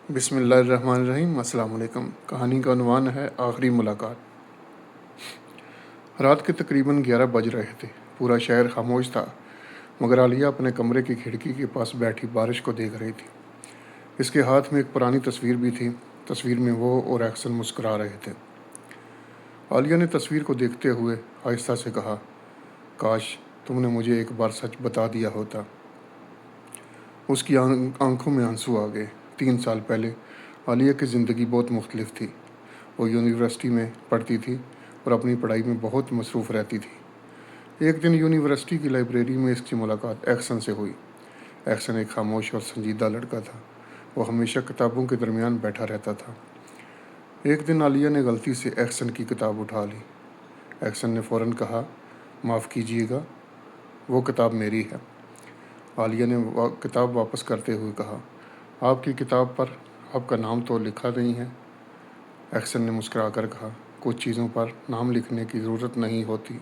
بسم اللہ الرحمن الرحیم۔ السلام علیکم۔ کہانی کا عنوان ہے آخری ملاقات۔ رات کے تقریباً 11 بج رہے تھے۔ پورا شہر خاموش تھا، مگر عالیہ اپنے کمرے کی کھڑکی کے پاس بیٹھی بارش کو دیکھ رہی تھی۔ اس کے ہاتھ میں ایک پرانی تصویر بھی تھی۔ تصویر میں وہ اور احسن مسکرا رہے تھے۔ عالیہ نے تصویر کو دیکھتے ہوئے آہستہ سے کہا، کاش تم نے مجھے ایک بار سچ بتا دیا ہوتا۔ اس کی آنکھوں میں آنسو آ گئے۔ 3 سال پہلے عالیہ کی زندگی بہت مختلف تھی۔ وہ یونیورسٹی میں پڑھتی تھی اور اپنی پڑھائی میں بہت مصروف رہتی تھی۔ ایک دن یونیورسٹی کی لائبریری میں اس کی ملاقات احسن سے ہوئی۔ احسن ایک خاموش اور سنجیدہ لڑکا تھا۔ وہ ہمیشہ کتابوں کے درمیان بیٹھا رہتا تھا۔ ایک دن عالیہ نے غلطی سے احسن کی کتاب اٹھا لی۔ احسن نے فوراً کہا، معاف کیجیے گا، وہ کتاب میری ہے۔ عالیہ نے کتاب واپس کرتے ہوئے کہا، آپ کی کتاب پر آپ کا نام تو لکھا نہیں ہے۔ احسن نے مسکرا کر کہا، کچھ چیزوں پر نام لکھنے کی ضرورت نہیں ہوتی۔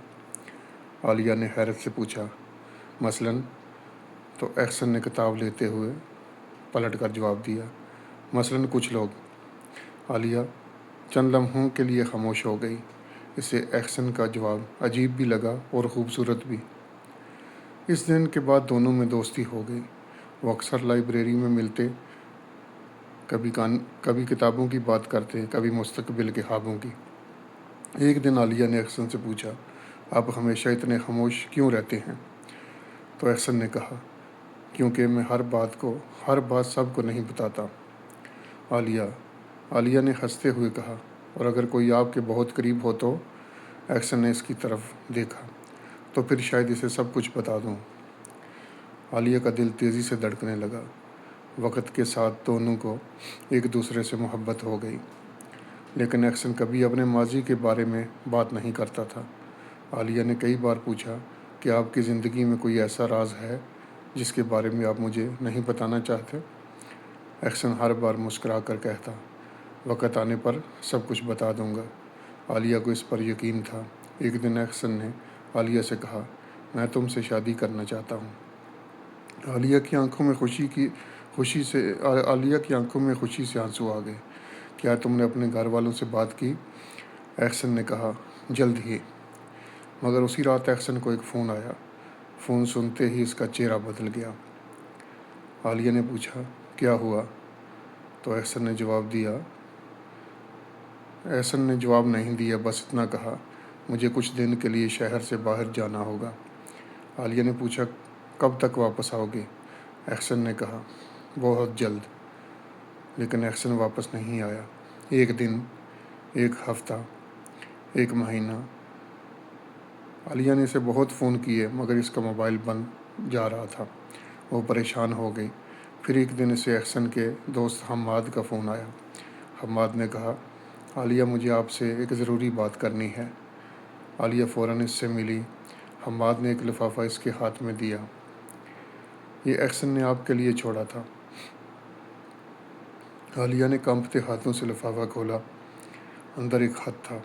عالیہ نے حیرت سے پوچھا، مثلاً؟ تو احسن نے کتاب لیتے ہوئے پلٹ کر جواب دیا، مثلاً کچھ لوگ۔ عالیہ چند لمحوں کے لیے خاموش ہو گئی۔ اسے احسن کا جواب عجیب بھی لگا اور خوبصورت بھی۔ اس دن کے بعد دونوں میں دوستی ہو گئی۔ وہ اکثر لائبریری میں ملتے، کبھی کتابوں کی بات کرتے، کبھی مستقبل کے خوابوں کی۔ ایک دن عالیہ نے احسن سے پوچھا، آپ ہمیشہ اتنے خاموش کیوں رہتے ہیں؟ تو احسن نے کہا، کیونکہ میں ہر بات سب کو نہیں بتاتا۔ عالیہ نے ہنستے ہوئے کہا، اور اگر کوئی آپ کے بہت قریب ہو تو؟ احسن نے اس کی طرف دیکھا، تو پھر شاید اسے سب کچھ بتا دوں۔ عالیہ کا دل تیزی سے دھڑکنے لگا۔ وقت کے ساتھ دونوں کو ایک دوسرے سے محبت ہو گئی، لیکن احسن کبھی اپنے ماضی کے بارے میں بات نہیں کرتا تھا۔ عالیہ نے کئی بار پوچھا کہ آپ کی زندگی میں کوئی ایسا راز ہے جس کے بارے میں آپ مجھے نہیں بتانا چاہتے؟ احسن ہر بار مسکرا کر کہتا، وقت آنے پر سب کچھ بتا دوں گا۔ عالیہ کو اس پر یقین تھا۔ ایک دن احسن نے عالیہ سے کہا، میں تم سے شادی کرنا چاہتا ہوں۔ عالیہ کی آنکھوں میں خوشی سے آنسو آ گئے۔ کیا تم نے اپنے گھر والوں سے بات کی؟ احسن نے کہا، جلد ہی۔ مگر اسی رات احسن کو ایک فون آیا۔ فون سنتے ہی اس کا چہرہ بدل گیا۔ عالیہ نے پوچھا، کیا ہوا؟ تو احسن نے جواب نہیں دیا، بس اتنا کہا، مجھے کچھ دن کے لیے شہر سے باہر جانا ہوگا۔ عالیہ نے پوچھا، کب تک واپس آؤ گے؟ احسن نے کہا، بہت جلد۔ لیکن احسن واپس نہیں آیا۔ ایک دن، ایک ہفتہ، ایک مہینہ۔ عالیہ نے اسے بہت فون کیے، مگر اس کا موبائل بند جا رہا تھا۔ وہ پریشان ہو گئی۔ پھر ایک دن اسے احسن کے دوست حماد کا فون آیا۔ حماد نے کہا، عالیہ مجھے آپ سے ایک ضروری بات کرنی ہے۔ عالیہ فوراً اس سے ملی۔ حماد نے ایک لفافہ اس کے ہاتھ میں دیا، یہ احسن نے آپ کے لیے چھوڑا تھا۔ عالیہ نے کانپتے ہاتھوں سے لفافہ کھولا۔ اندر ایک خط تھا۔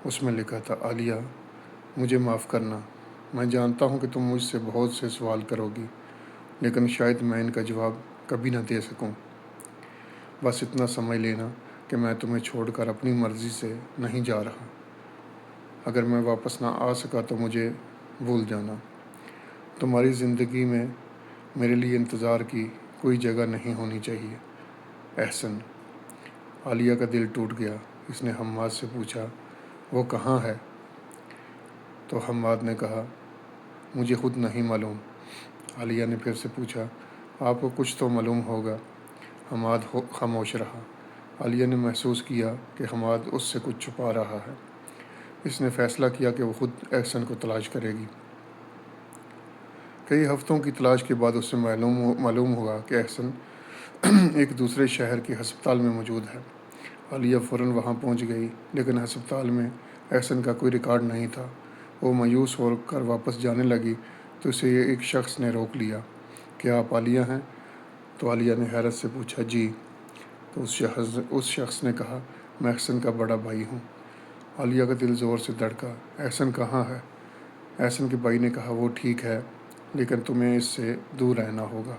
اس میں لکھا تھا، عالیہ مجھے معاف کرنا، میں جانتا ہوں کہ تم مجھ سے بہت سے سوال کرو گی، لیکن شاید میں ان کا جواب کبھی نہ دے سکوں۔ بس اتنا سمجھ لینا کہ میں تمہیں چھوڑ کر اپنی مرضی سے نہیں جا رہا۔ اگر میں واپس نہ آ سکا تو مجھے بھول جانا۔ تمہاری زندگی میں میرے لیے انتظار کی کوئی جگہ نہیں ہونی چاہیے، احسن۔ عالیہ کا دل ٹوٹ گیا۔ اس نے حماد سے پوچھا، وہ کہاں ہے؟ تو حماد نے کہا، مجھے خود نہیں معلوم۔ عالیہ نے پھر سے پوچھا، آپ کو کچھ تو معلوم ہوگا۔ حماد خاموش رہا۔ عالیہ نے محسوس کیا کہ حماد اس سے کچھ چھپا رہا ہے۔ اس نے فیصلہ کیا کہ وہ خود احسن کو تلاش کرے گی۔ کئی ہفتوں کی تلاش کے بعد اس سے معلوم ہوا کہ احسن ایک دوسرے شہر کے ہسپتال میں موجود ہے۔ عالیہ فوراً وہاں پہنچ گئی، لیکن ہسپتال میں احسن کا کوئی ریکارڈ نہیں تھا۔ وہ مایوس ہو کر واپس جانے لگی تو اسے ایک شخص نے روک لیا۔ کیا آپ عالیہ ہیں؟ تو عالیہ نے حیرت سے پوچھا، جی۔ تو اس شخص نے کہا، میں احسن کا بڑا بھائی ہوں۔ عالیہ کا دل زور سے دھڑکا۔ احسن کہاں ہے؟ احسن کے بھائی نے کہا، وہ ٹھیک ہے، لیکن تمہیں اس سے دور رہنا ہوگا۔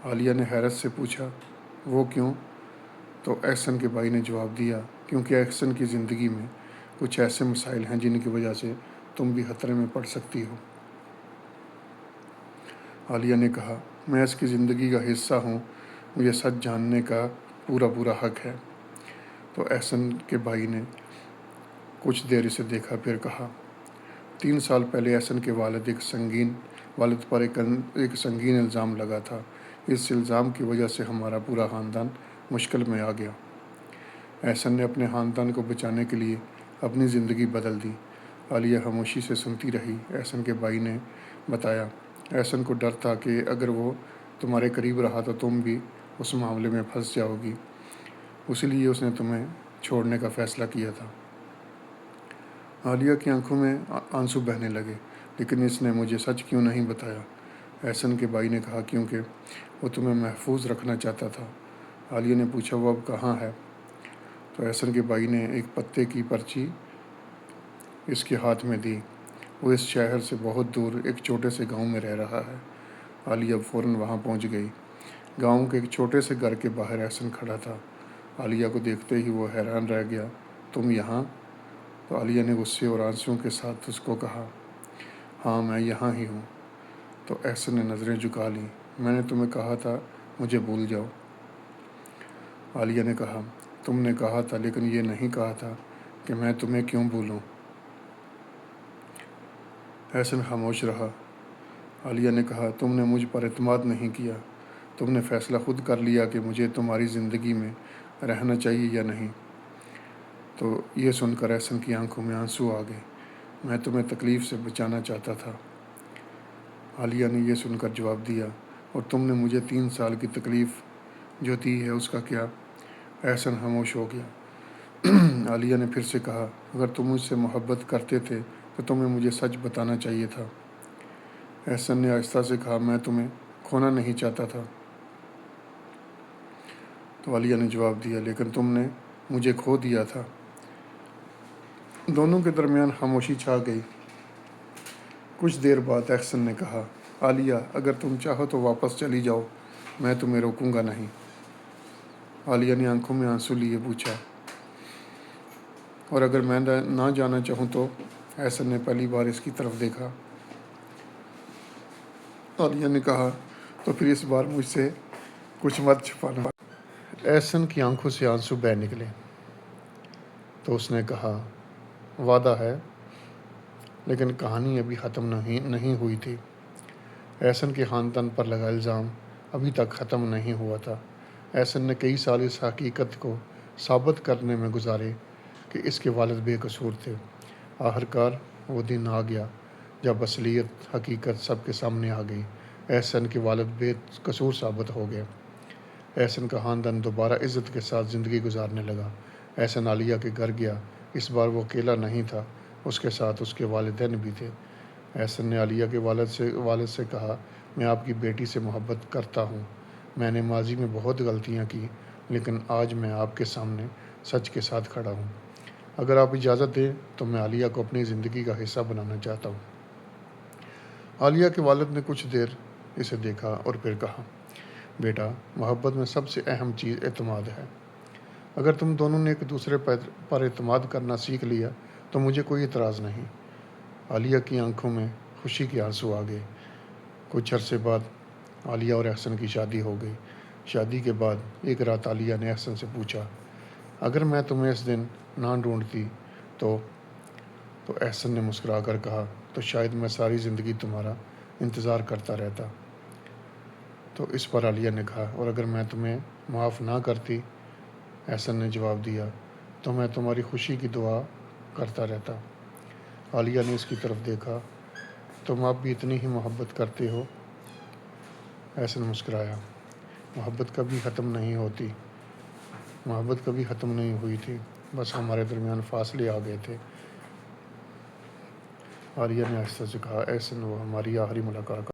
عالیہ نے حیرت سے پوچھا، وہ کیوں؟ تو احسن کے بھائی نے جواب دیا، کیونکہ احسن کی زندگی میں کچھ ایسے مسائل ہیں جن کی وجہ سے تم بھی خطرے میں پڑ سکتی ہو۔ عالیہ نے کہا، میں اس کی زندگی کا حصہ ہوں، مجھے سچ جاننے کا پورا حق ہے۔ تو احسن کے بھائی نے کچھ دیر اسے دیکھا، پھر کہا، 3 سال پہلے احسن کے والد پر ایک سنگین الزام لگا تھا۔ اس الزام کی وجہ سے ہمارا پورا خاندان مشکل میں آ گیا۔ احسن نے اپنے خاندان کو بچانے کے لیے اپنی زندگی بدل دی۔ عالیہ خاموشی سے سنتی رہی۔ احسن کے بھائی نے بتایا، احسن کو ڈر تھا کہ اگر وہ تمہارے قریب رہا تو تم بھی اس معاملے میں پھنس جاؤ گی، اسی لیے اس نے تمہیں چھوڑنے کا فیصلہ کیا تھا۔ عالیہ کی آنکھوں میں آنسو بہنے لگے، لیکن اس نے مجھے سچ کیوں نہیں بتایا؟ احسن کے بھائی نے کہا، کیونکہ وہ تمہیں محفوظ رکھنا چاہتا تھا۔ عالیہ نے پوچھا، وہ اب کہاں ہے؟ تو احسن کے بھائی نے ایک پتے کی پرچی اس کے ہاتھ میں دی۔ وہ اس شہر سے بہت دور ایک چھوٹے سے گاؤں میں رہ رہا ہے۔ عالیہ فوراً وہاں پہنچ گئی۔ گاؤں کے ایک چھوٹے سے گھر کے باہر احسن کھڑا تھا۔ عالیہ کو دیکھتے ہی وہ حیران رہ گیا۔ تم یہاں؟ تو عالیہ نے غصے اور آنسوؤں کے ساتھ اس کو کہا، ہاں میں یہاں ہی ہوں۔ تو احسن نے نظریں جھکا لیں۔ میں نے تمہیں کہا تھا مجھے بھول جاؤ۔ عالیہ نے کہا، تم نے کہا تھا، لیکن یہ نہیں کہا تھا کہ میں تمہیں کیوں بھولوں۔ احسن خاموش رہا۔ عالیہ نے کہا، تم نے مجھ پر اعتماد نہیں کیا، تم نے فیصلہ خود کر لیا کہ مجھے تمہاری زندگی میں رہنا چاہیے یا نہیں۔ تو یہ سن کر احسن کی آنکھوں میں آنسو آ گئے۔ میں تمہیں تکلیف سے بچانا چاہتا تھا۔ عالیہ نے یہ سن کر جواب دیا، اور تم نے مجھے 3 سال کی تکلیف جو دی ہے اس کا کیا؟ احسن خاموش ہو گیا۔ عالیہ نے پھر سے کہا، اگر تم مجھ سے محبت کرتے تھے تو تمہیں مجھے سچ بتانا چاہیے تھا۔ احسن نے آہستہ سے کہا، میں تمہیں کھونا نہیں چاہتا تھا۔ تو عالیہ نے جواب دیا، لیکن تم نے مجھے کھو دیا تھا۔ دونوں کے درمیان خاموشی چھا گئی۔ کچھ دیر بعد احسن نے کہا، عالیہ اگر تم چاہو تو واپس چلی جاؤ، میں تمہیں روکوں گا نہیں۔ عالیہ نے آنکھوں میں آنسو لیے پوچھا، اور اگر میں نہ جانا چاہوں تو؟ احسن نے پہلی بار اس کی طرف دیکھا۔ عالیہ نے کہا، تو پھر اس بار مجھ سے کچھ مت چھپانا۔ احسن کی آنکھوں سے آنسو بہہ نکلے تو اس نے کہا، وعدہ ہے، لیکن کہانی ابھی ختم نہیں ہوئی تھی۔ احسن کے خاندان پر لگا الزام ابھی تک ختم نہیں ہوا تھا۔ احسن نے کئی سال اس حقیقت کو ثابت کرنے میں گزارے کہ اس کے والد بے قصور تھے۔ آخرکار وہ دن آ گیا جب اصلیت، حقیقت سب کے سامنے آ گئی۔ احسن کے والد بے قصور ثابت ہو گئے۔ احسن کا خاندان دوبارہ عزت کے ساتھ زندگی گزارنے لگا۔ احسن عالیہ کے گھر گیا۔ اس بار وہ اکیلا نہیں تھا، اس کے ساتھ اس کے والدین بھی تھے۔ احسن نے عالیہ کے والد سے کہا، میں آپ کی بیٹی سے محبت کرتا ہوں۔ میں نے ماضی میں بہت غلطیاں کی، لیکن آج میں آپ کے سامنے سچ کے ساتھ کھڑا ہوں۔ اگر آپ اجازت دیں تو میں عالیہ کو اپنی زندگی کا حصہ بنانا چاہتا ہوں۔ عالیہ کے والد نے کچھ دیر اسے دیکھا اور پھر کہا، بیٹا، محبت میں سب سے اہم چیز اعتماد ہے۔ اگر تم دونوں نے ایک دوسرے پر اعتماد کرنا سیکھ لیا تو مجھے کوئی اعتراض نہیں۔ عالیہ کی آنکھوں میں خوشی کے آنسو آ گئے۔ کچھ عرصے بعد عالیہ اور احسن کی شادی ہو گئی۔ شادی کے بعد ایک رات عالیہ نے احسن سے پوچھا، اگر میں تمہیں اس دن نہ ڈھونڈتی تو احسن نے مسکرا کر کہا، تو شاید میں ساری زندگی تمہارا انتظار کرتا رہتا۔ تو اس پر عالیہ نے کہا، اور اگر میں تمہیں معاف نہ کرتی؟ احسن نے جواب دیا، تو میں تمہاری خوشی کی دعا کرتا رہتا۔ عالیہ نے اس کی طرف دیکھا، تم اب بھی اتنی ہی محبت کرتے ہو؟ احسن مسکرایا، محبت کبھی ختم نہیں ہوتی، محبت کبھی ختم نہیں ہوئی تھی، بس ہمارے درمیان فاصلے آ گئے تھے۔ عالیہ نے آہستہ سے کہا، احسن، وہ ہماری آخری ملاقات